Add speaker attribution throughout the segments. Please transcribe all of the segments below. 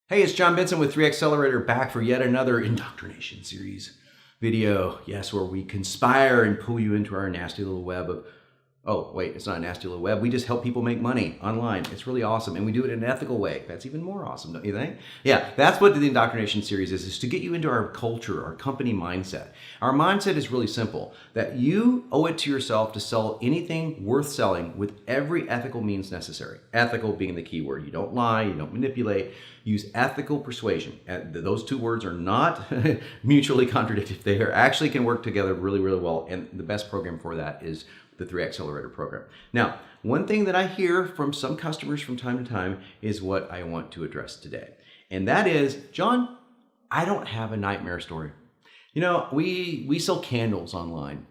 Speaker 1: Hey, it's John Benson with 3X Sellerator back for yet another indoctrination series video. Yes, where we conspire and pull you into our nasty little web of, oh, wait, it's not a nasty little web. We just help people make money online. It's really awesome. And we do it in an ethical way. That's even more awesome, don't you think? Yeah, that's what the indoctrination series is to get you into our culture, our company mindset. Our mindset is really simple, that you owe it to yourself to sell anything worth selling with every ethical means necessary. Ethical being the key word. You don't lie, you don't manipulate. Use ethical persuasion. Those two words are not mutually contradictory. They actually can work together really, really well. And the best program for that is the 3X Accelerator program. Now, one thing that I hear from some customers from time to time is what I want to address today. And that is, John, I don't have a nightmare story. You know, we sell candles online.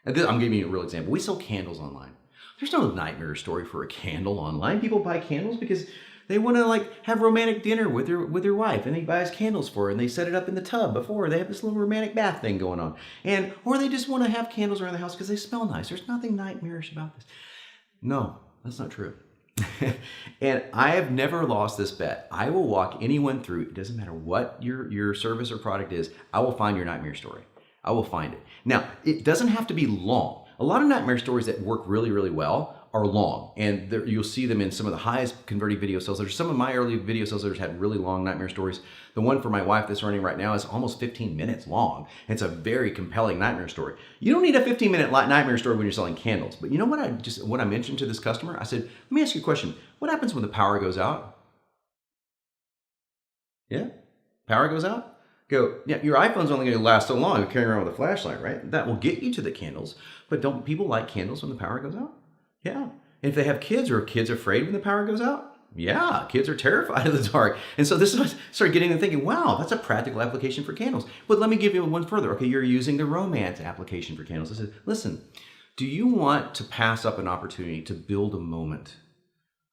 Speaker 1: I'm giving you a real example. We sell candles online. There's no nightmare story for a candle online. People buy candles because they want to have romantic dinner with their wife, and they buy candles for her, and they set it up in the tub before. They have this little romantic bath thing going on, or they just want to have candles around the house because they smell nice. There's nothing nightmarish about this. No, that's not true. And I have never lost this bet. I will walk anyone through. It doesn't matter what your service or product is. I will find your nightmare story. I will find it. Now, it doesn't have to be long. A lot of nightmare stories that work really, really well are long, and you'll see them in some of the highest converting video sales letters. Some of my early video sales letters had really long nightmare stories. The one for my wife that's running right now is almost 15 minutes long. It's a very compelling nightmare story. You don't need a 15-minute nightmare story when you're selling candles. But you know what I mentioned to this customer? I said, let me ask you a question. What happens when the power goes out? Yeah? Power goes out? Go, yeah, your iPhone's only going to last so long. You're carrying around with a flashlight, right? That will get you to the candles. But don't people like candles when the power goes out? Yeah. And if they have kids, are kids afraid when the power goes out? Yeah, kids are terrified of the dark. And so this is what I started getting them thinking, wow, that's a practical application for candles. But let me give you one further. Okay, you're using the romance application for candles. I said, listen, do you want to pass up an opportunity to build a moment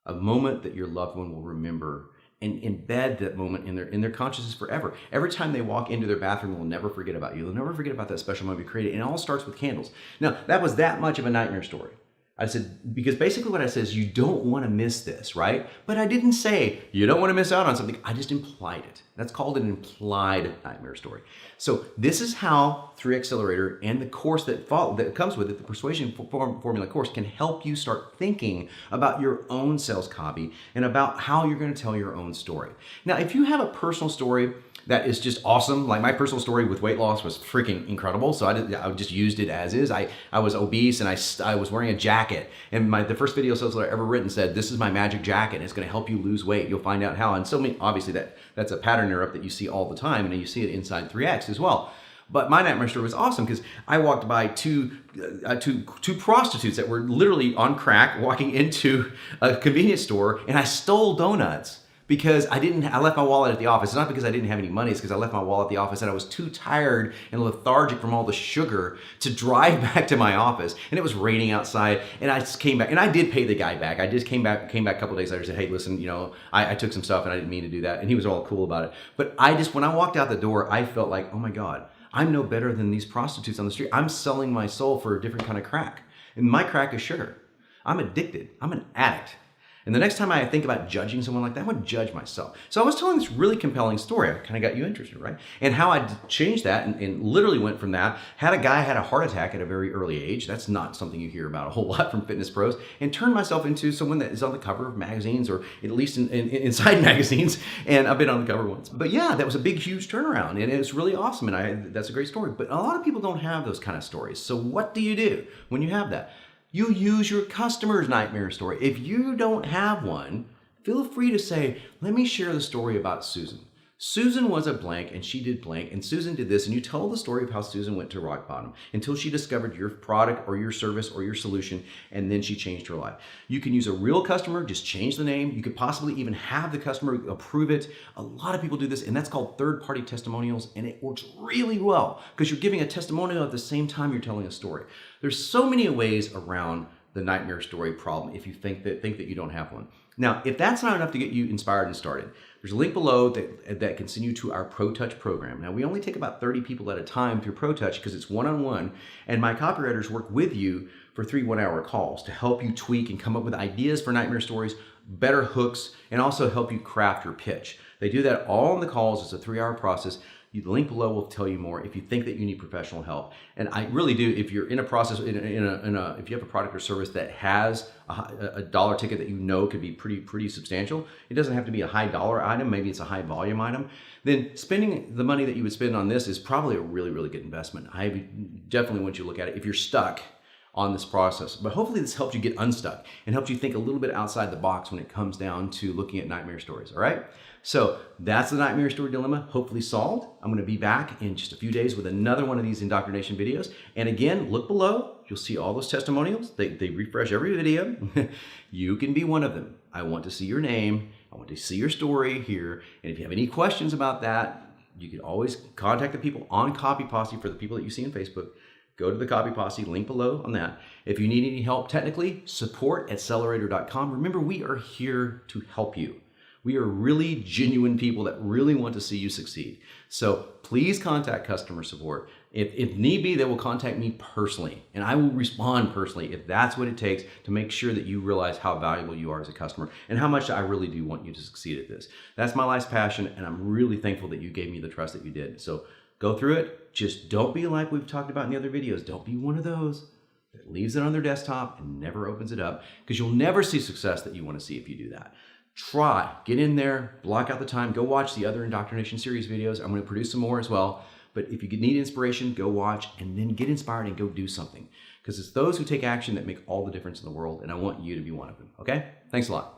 Speaker 1: that your loved one will remember and embed that moment in their consciousness forever? Every time they walk into their bathroom, they'll never forget about you. They'll never forget about that special moment you created. And it all starts with candles. Now, that was that much of a nightmare story. I said, because basically what I said is you don't want to miss this, right? But I didn't say you don't want to miss out on something. I just implied it. That's called an implied nightmare story. So this is how 3X Accelerator and the course that comes with it, the Persuasion Formula course, can help you start thinking about your own sales copy and about how you're going to tell your own story. Now, if you have a personal story that is just awesome. Like my personal story with weight loss was freaking incredible. So I just used it as is. I was obese and I was wearing a jacket. And the first video sales that I ever written said, this is my magic jacket. And it's going to help you lose weight. You'll find out how. And so obviously that's a pattern interrupt that you see all the time. And you see it inside 3X as well. But my nightmare story was awesome because I walked by two prostitutes that were literally on crack walking into a convenience store, and I stole donuts. Because I left my wallet at the office. It's not because I didn't have any money, it's because I left my wallet at the office and I was too tired and lethargic from all the sugar to drive back to my office. And it was raining outside, and I just came back, and I did pay the guy back. I just came back a couple of days later and said, hey, listen, I took some stuff and I didn't mean to do that. And he was all cool about it. But when I walked out the door, I felt like, oh my God, I'm no better than these prostitutes on the street. I'm selling my soul for a different kind of crack. And my crack is sugar. I'm addicted. I'm an addict. And the next time I think about judging someone like that, I want to judge myself. So I was telling this really compelling story. I kind of got you interested, right? And how I changed that and literally went from that. Had a guy had a heart attack at a very early age. That's not something you hear about a whole lot from fitness pros. And turned myself into someone that is on the cover of magazines, or at least inside magazines. And I've been on the cover once. But yeah, that was a big, huge turnaround. And it was really awesome. And that's a great story. But a lot of people don't have those kind of stories. So what do you do when you have that? You use your customer's nightmare story. If you don't have one, feel free to say, let me share the story about Susan. Susan was a blank and she did blank and Susan did this, and you tell the story of how Susan went to rock bottom until she discovered your product or your service or your solution, and then she changed her life. You can use a real customer, just change the name. You could possibly even have the customer approve it. A lot of people do this, and that's called third-party testimonials, and it works really well because you're giving a testimonial at the same time you're telling a story. There's so many ways around the nightmare story problem if you think that you don't have one. Now, if that's not enough to get you inspired and started, There's a link below that can send you to our Pro Touch program. Now, we only take about 30 people at a time through Pro Touch because it's one-on-one, and my copywriters work with you for 3 one-hour calls to help you tweak and come up with ideas for nightmare stories, better hooks, and also help you craft your pitch. They do that all in the calls. It's a 3-hour process. The link below will tell you more if you think that you need professional help. And I really do, if you're in a process, if you have a product or service that has a dollar ticket that you know could be pretty substantial, it doesn't have to be a high dollar item, maybe it's a high volume item, then spending the money that you would spend on this is probably a really good investment. I definitely want you to look at it if you're stuck on this process. But hopefully this helps you get unstuck and helps you think a little bit outside the box when it comes down to looking at nightmare stories, all right? So that's the nightmare story dilemma, hopefully solved. I'm gonna be back in just a few days with another one of these indoctrination videos. And again, look below, you'll see all those testimonials. They refresh every video. You can be one of them. I want to see your name. I want to see your story here. And if you have any questions about that, you can always contact the people on Copy Posse for the people that you see on Facebook. Go to the Copy Posse, link below on that. If you need any help technically, support@sellerator.com. Remember, we are here to help you. We are really genuine people that really want to see you succeed. So please contact customer support. If need be, they will contact me personally, and I will respond personally if that's what it takes to make sure that you realize how valuable you are as a customer and how much I really do want you to succeed at this. That's my life's passion, and I'm really thankful that you gave me the trust that you did. So go through it. Just don't be like we've talked about in the other videos. Don't be one of those that leaves it on their desktop and never opens it up, because you'll never see success that you want to see if you do that. Try, get in there, block out the time, go watch the other indoctrination series videos. I'm going to produce some more as well. But if you need inspiration, go watch and then get inspired and go do something. Because it's those who take action that make all the difference in the world, and I want you to be one of them. Okay? Thanks a lot.